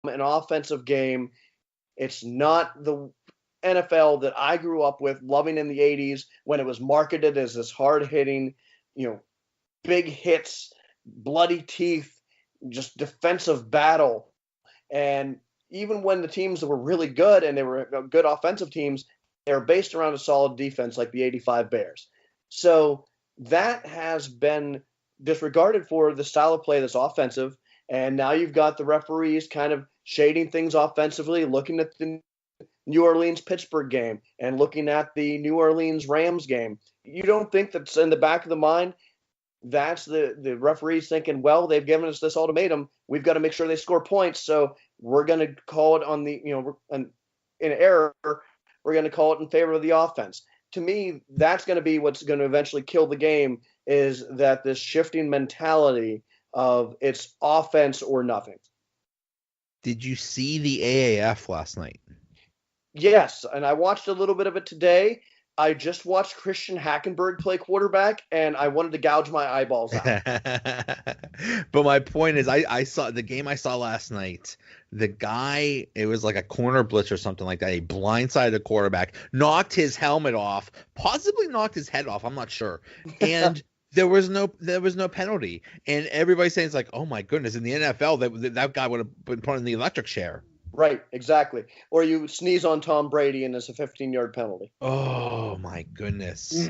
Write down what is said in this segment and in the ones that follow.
an offensive game. It's not the NFL that I grew up with, loving in the 80s when it was marketed as this hard-hitting, big hits, bloody teeth, just defensive battle. And even when the teams that were really good and they were good offensive teams, they were based around a solid defense like the 85 Bears. So that has been disregarded for the style of play that's offensive. And now you've got the referees kind of shading things offensively, looking at the New Orleans Pittsburgh game and looking at the New Orleans Rams game. You don't think that's in the back of the mind? That's the referees thinking, well, they've given us this ultimatum. We've got to make sure they score points. So we're going to call it on the, in error. We're going to call it in favor of the offense. To me, that's going to be what's going to eventually kill the game, is that this shifting mentality of it's offense or nothing. Did you see the AAF last night? Yes, and I watched a little bit of it today. I just watched Christian Hackenberg play quarterback, and I wanted to gouge my eyeballs out. But my point is, I saw the game I saw last night. The guy, it was like a corner blitz or something like that. He blindsided the quarterback, knocked his helmet off, possibly knocked his head off. I'm not sure. And there was no penalty. And everybody's saying, it's like, oh my goodness, in the NFL, that guy would have been put in the electric chair. Right, exactly. Or you sneeze on Tom Brady and it's a 15-yard penalty. Oh my goodness.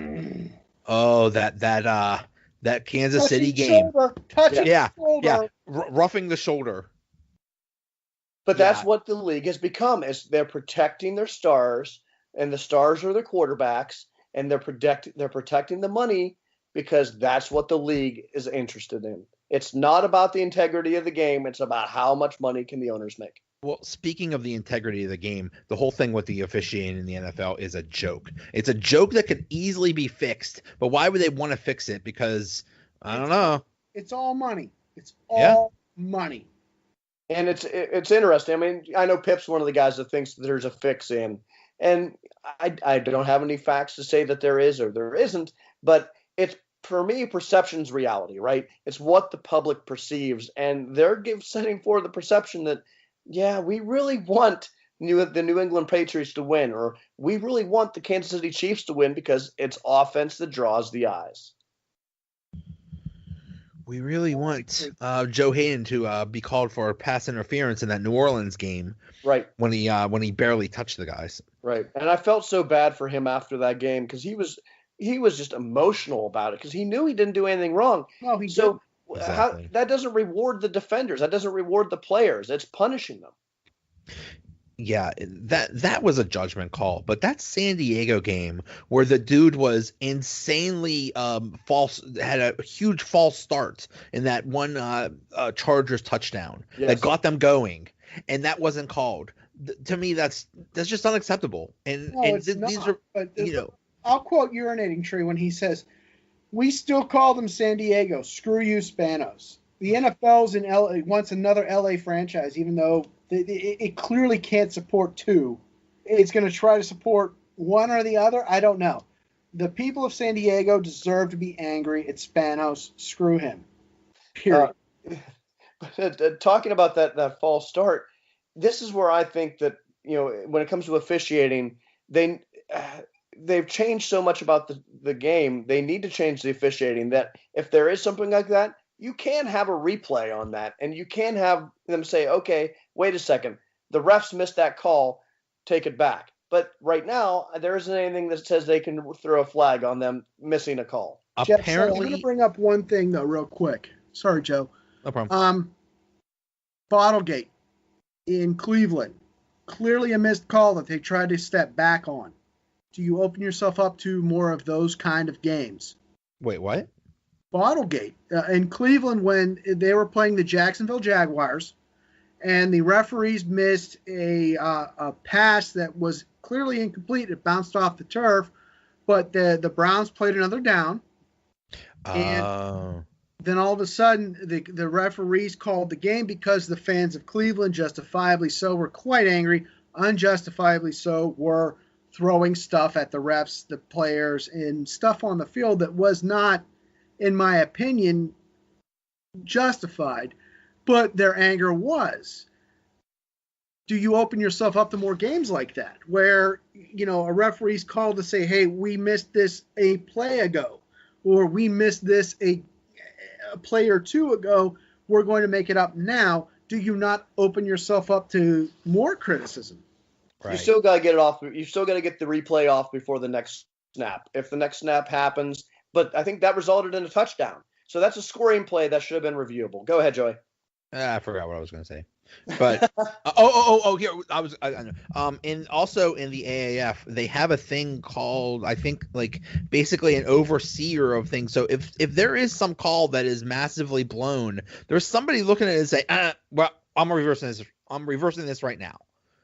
Oh, that Kansas City game. Shoulder. Roughing the shoulder. But that's what the league has become, is they're protecting their stars, and the stars are the quarterbacks, and they're protecting the money because that's what the league is interested in. It's not about the integrity of the game, it's about how much money can the owners make. Well, speaking of the integrity of the game, the whole thing with the officiating in the NFL is a joke. It's a joke that could easily be fixed, but why would they want to fix it? Because, I don't know. It's all money. It's all money. And it's interesting. I mean, I know Pip's one of the guys that thinks that there's a fix in, and I don't have any facts to say that there is or there isn't, but it's, for me, perception's reality, right? It's what the public perceives, and they're setting forward the perception that, yeah, we really want the New England Patriots to win, or we really want the Kansas City Chiefs to win because it's offense that draws the eyes. We really want Joe Hayden to be called for pass interference in that New Orleans game, right? When he barely touched the guys, right? And I felt so bad for him after that game because he was just emotional about it because he knew he didn't do anything wrong. No, he didn't. Exactly. That doesn't reward the defenders. That doesn't reward the players. It's punishing them. Yeah, that was a judgment call. But that San Diego game where the dude was insanely false, had a huge false start in that one Chargers touchdown that got them going, and that wasn't called. To me, that's just unacceptable. And, no, and it's these are, I'll quote Urinating Tree when he says, "We still call them San Diego. Screw you, Spanos." The NFL's in LA wants another LA franchise, even though it clearly can't support two. It's going to try to support one or the other. I don't know. The people of San Diego deserve to be angry at Spanos. Screw him. Period. Talking about that false start, this is where I think that, when it comes to officiating, they've changed so much about the game. They need to change the officiating, that if there is something like that, you can have a replay on that, and you can have them say, okay, wait a second, the refs missed that call, take it back. But right now, there isn't anything that says they can throw a flag on them missing a call. Jeff, I'm going to bring up one thing, though, real quick. Sorry, Joe. No problem. Bottlegate in Cleveland, clearly a missed call that they tried to step back on. Do you open yourself up to more of those kind of games? Wait, what? Bottlegate in Cleveland when they were playing the Jacksonville Jaguars, and the referees missed a pass that was clearly incomplete. It bounced off the turf, but the Browns played another down. And then all of a sudden, the referees called the game because the fans of Cleveland, justifiably so, were quite angry. Unjustifiably so, were throwing stuff at the refs, the players, and stuff on the field that was not, in my opinion, justified, but their anger was. do you open yourself up to more games like that where, a referee's called to say, hey, we missed this a play ago, or we missed this a play or two ago, we're going to make it up now. Do you not open yourself up to more criticism? Right. You still got to get it off. You still got to get the replay off before the next snap. If the next snap happens, but I think that resulted in a touchdown. So that's a scoring play that should have been reviewable. Go ahead, Joey. I forgot what I was going to say. But here also in the AAF they have a thing called, I think, like basically an overseer of things. So if there is some call that is massively blown, there's somebody looking at it and say, well, I'm reversing this right now.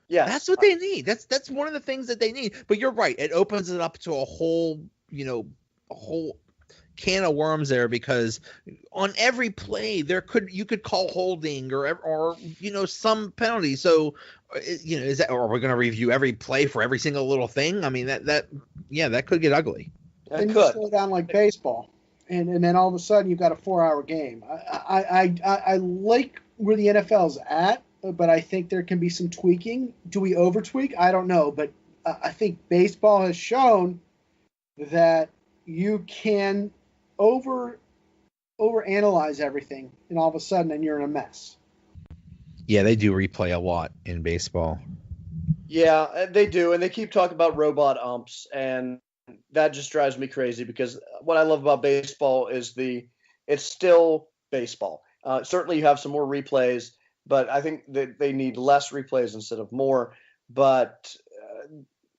Yeah, that's what they need. That's one of the things that they need. But you're right, it opens it up to a whole can of worms there, because on every play you could call holding or some penalty. So is that, or are we going to review every play for every single little thing? I mean that could get ugly. And you slow down like baseball, and then all of a sudden you've got a 4-hour game. I like where the NFL's at, but I think there can be some tweaking. Do we over tweak? I don't know, but I think baseball has shown that you can over analyze everything, and all of a sudden then you're in a mess. Yeah, they do replay a lot in baseball. Yeah, they do, and they keep talking about robot umps, and that just drives me crazy, because what I love about baseball is it's still baseball. Certainly you have some more replays, but I think that they need less replays instead of more. But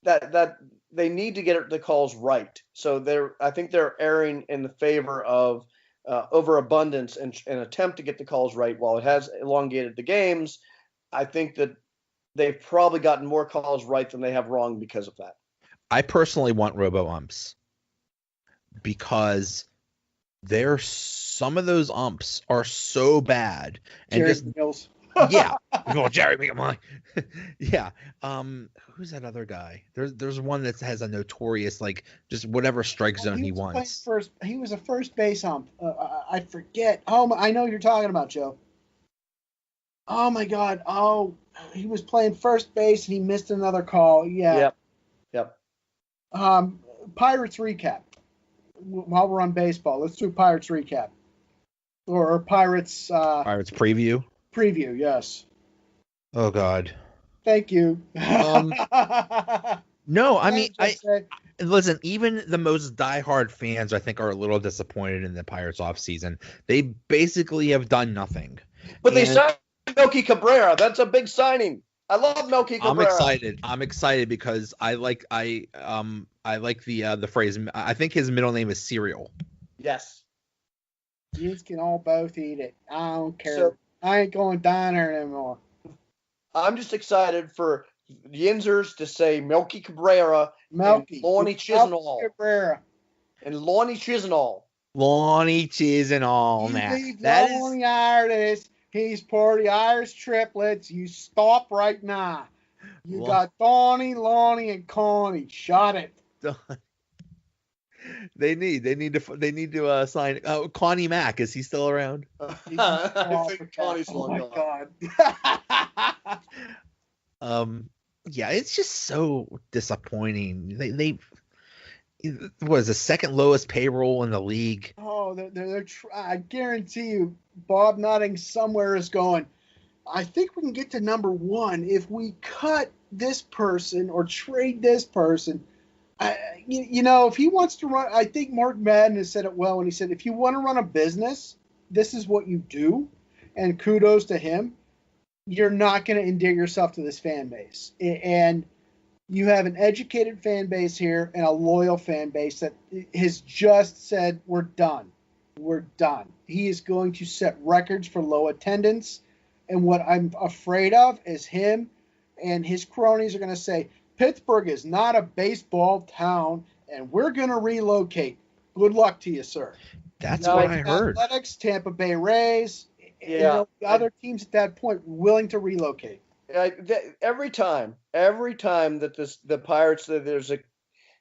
that they need to get the calls right. So I think they're erring in the favor of overabundance and attempt to get the calls right. While it has elongated the games, I think that they've probably gotten more calls right than they have wrong because of that. I personally want robo umps, because some of those umps are so bad and Jerry just Mills. Yeah. Oh, Jerry, come on. Yeah. Who's that other guy? There's one that has a notorious, like, just whatever strike zone he wants. He was a first base ump. I forget. Oh, I know who you're talking about, Joe. Oh my God. Oh, he was playing first base and he missed another call. Yeah. Yep. Pirates recap. While we're on baseball, let's do Pirates recap. Or Pirates. Pirates preview. Preview, yes. Oh God. Thank you. No, I mean, listen. Even the most diehard fans, I think, are a little disappointed in the Pirates offseason. They basically have done nothing. But they signed Melky Cabrera. That's a big signing. I love Melky Cabrera. I'm excited because I like the phrase. I think his middle name is Cereal. Yes. You can all both eat it. I don't care. I ain't going down there anymore. I'm just excited for Yinzers to say Melky Cabrera and Lonnie Chisenhall. And Lonnie Chisenhall. Lonnie Chisenhall. That is Lonnie Irish. He's part of the Irish triplets. You stop right now. You got Donnie, Lonnie, and Connie. Shut it. They need to sign Connie Mack. Is he still around? I think Connie's long gone. Yeah, it's just so disappointing. They was the second lowest payroll in the league. Oh, I guarantee you, Bob Nutting somewhere is going, I think we can get to number one if we cut this person or trade this person. If he wants to run, I think Mark Madden has said it well when he said, if you want to run a business, this is what you do. And kudos to him. You're not going to endear yourself to this fan base. And you have an educated fan base here and a loyal fan base that has just said, we're done. We're done. He is going to set records for low attendance. And what I'm afraid of is him and his cronies are going to say, Pittsburgh is not a baseball town, and we're going to relocate. Good luck to you, sir. That's what I heard. Athletics, Tampa Bay Rays, other teams at that point willing to relocate. Every time that the Pirates, there's a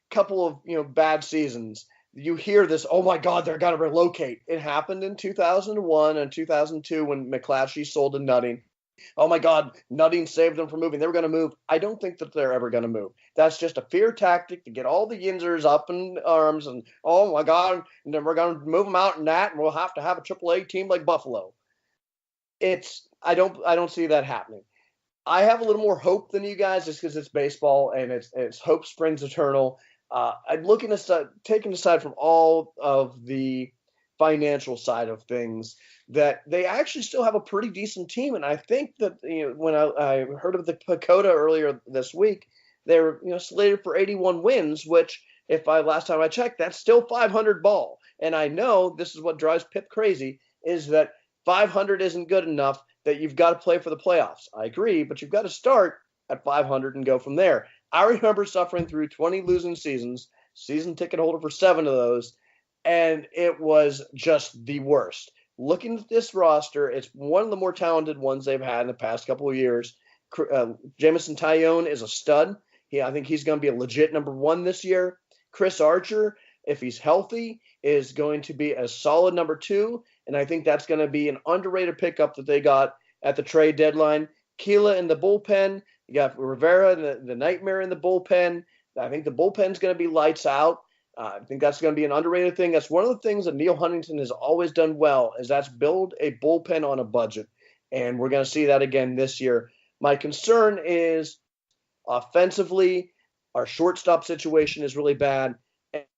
couple of bad seasons, you hear this, oh my God, they're going to relocate. It happened in 2001 and 2002 when McClatchy sold to Nutting. oh my God, nutting saved them from moving. They were going to move. I don't think that they're ever going to move. That's just a fear tactic to get all the Yinzers up in arms and, oh my God, and then we're going to move them out in that, and we'll have to have a AAA team like Buffalo. I don't see that happening. I have a little more hope than you guys just because it's baseball and it's hope springs eternal. I'm looking aside, taking aside from all of the financial side of things, that they actually still have a pretty decent team. And I think that when I heard of the Pacoda earlier this week, they were slated for 81 wins, which last time I checked, that's still 500 ball. And I know this is what drives Pip crazy, is that 500 isn't good enough, that you've got to play for the playoffs. I agree, but you've got to start at 500 and go from there. I remember suffering through 20 losing seasons, season ticket holder for 7 of those, and it was just the worst. Looking at this roster, it's one of the more talented ones they've had in the past couple of years. Jameson Taillon is a stud. I think he's going to be a legit number 1 this year. Chris Archer, if he's healthy, is going to be a solid number 2. And I think that's going to be an underrated pickup that they got at the trade deadline. Keela in the bullpen. You got Rivera, the nightmare in the bullpen. I think the bullpen's going to be lights out. I think that's going to be an underrated thing. That's one of the things that Neil Huntington has always done well, is that's build a bullpen on a budget. And we're going to see that again this year. My concern is offensively, our shortstop situation is really bad.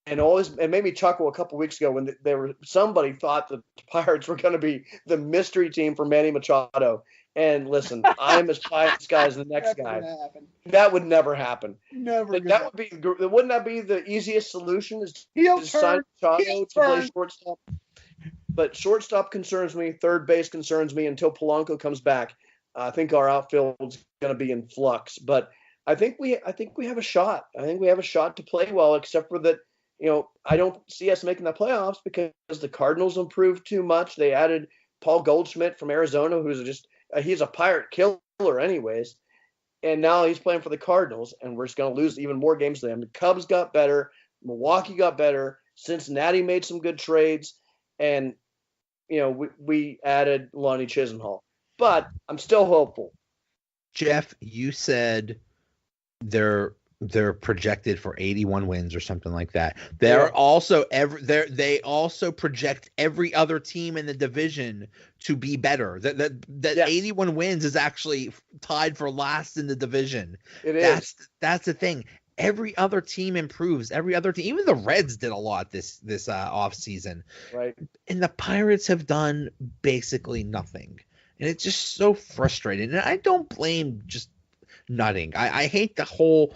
And it made me chuckle a couple weeks ago when somebody thought that the Pirates were going to be the mystery team for Manny Machado. And listen, I'm as pie as guy as the next guy. That would never happen. Never. Wouldn't that be the easiest solution? Is to sign Machado to play shortstop? But shortstop concerns me. Third base concerns me until Polanco comes back. I think our outfield's going to be in flux. But I think we have a shot. I think we have a shot to play well, except for that. I don't see us making the playoffs because the Cardinals improved too much. They added Paul Goldschmidt from Arizona, he's a Pirate killer anyways. And now he's playing for the Cardinals, and we're just going to lose even more games to them. The Cubs got better. Milwaukee got better. Cincinnati made some good trades. And, we added Lonnie Chisenhall. But I'm still hopeful. Jeff, you said they're projected for 81 wins or something like that. They also project every other team in the division to be better. That yes. 81 wins is actually tied for last in the division. That's the thing. Every other team improves. Every other team, even the Reds did a lot this off season. Right. And the Pirates have done basically nothing. And it's just so frustrating. And I don't blame just nutting. I hate the whole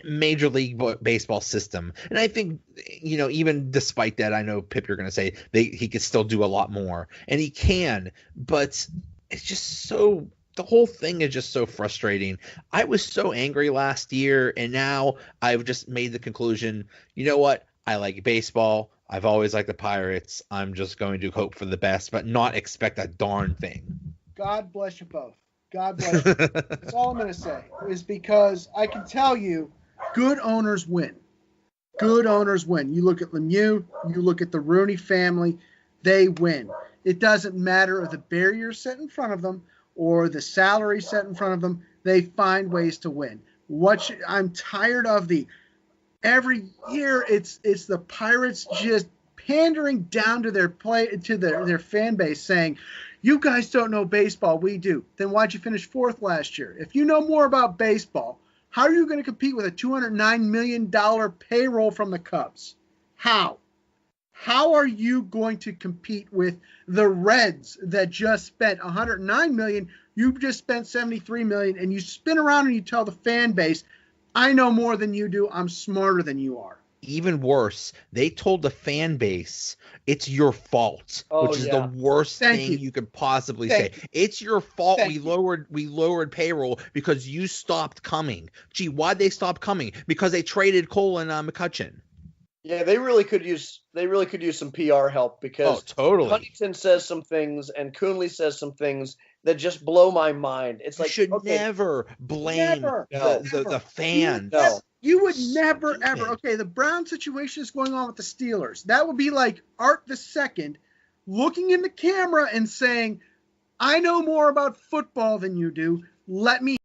Major League Baseball system. And I think, even despite that, I know, Pip, you're going to say he could still do a lot more. And he can. But it's just the whole thing is just so frustrating. I was so angry last year, and now I've just made the conclusion, you know what? I like baseball. I've always liked the Pirates. I'm just going to hope for the best, but not expect a darn thing. God bless you both. God bless you. That's all I'm going to say, is because I can tell you, good owners win. Good owners win. You look at Lemieux, you look at the Rooney family, they win. It doesn't matter if the barriers set in front of them or the salary set in front of them, they find ways to win. I'm tired of every year it's the Pirates just pandering down to their fan base, saying, you guys don't know baseball, we do. Then why'd you finish 4th last year? If you know more about baseball, how are you going to compete with a $209 million payroll from the Cubs? How? How are you going to compete with the Reds that just spent $109 million? You just spent $73 million, and you spin around and you tell the fan base, I know more than you do. I'm smarter than you are. Even worse, they told the fan base it's your fault, which is the worst thing you could possibly say. It's your fault. We lowered payroll because you stopped coming. Gee, why'd they stop coming? Because they traded Cole and McCutchen. Yeah, they really could use some PR help, because totally. Huntington says some things and Coonley says some things that just blow my mind. It's like, you should never blame the fans. You would never, ever. Okay, the Brown situation is going on with the Steelers. That would be like Art II looking in the camera and saying, I know more about football than you do. Let me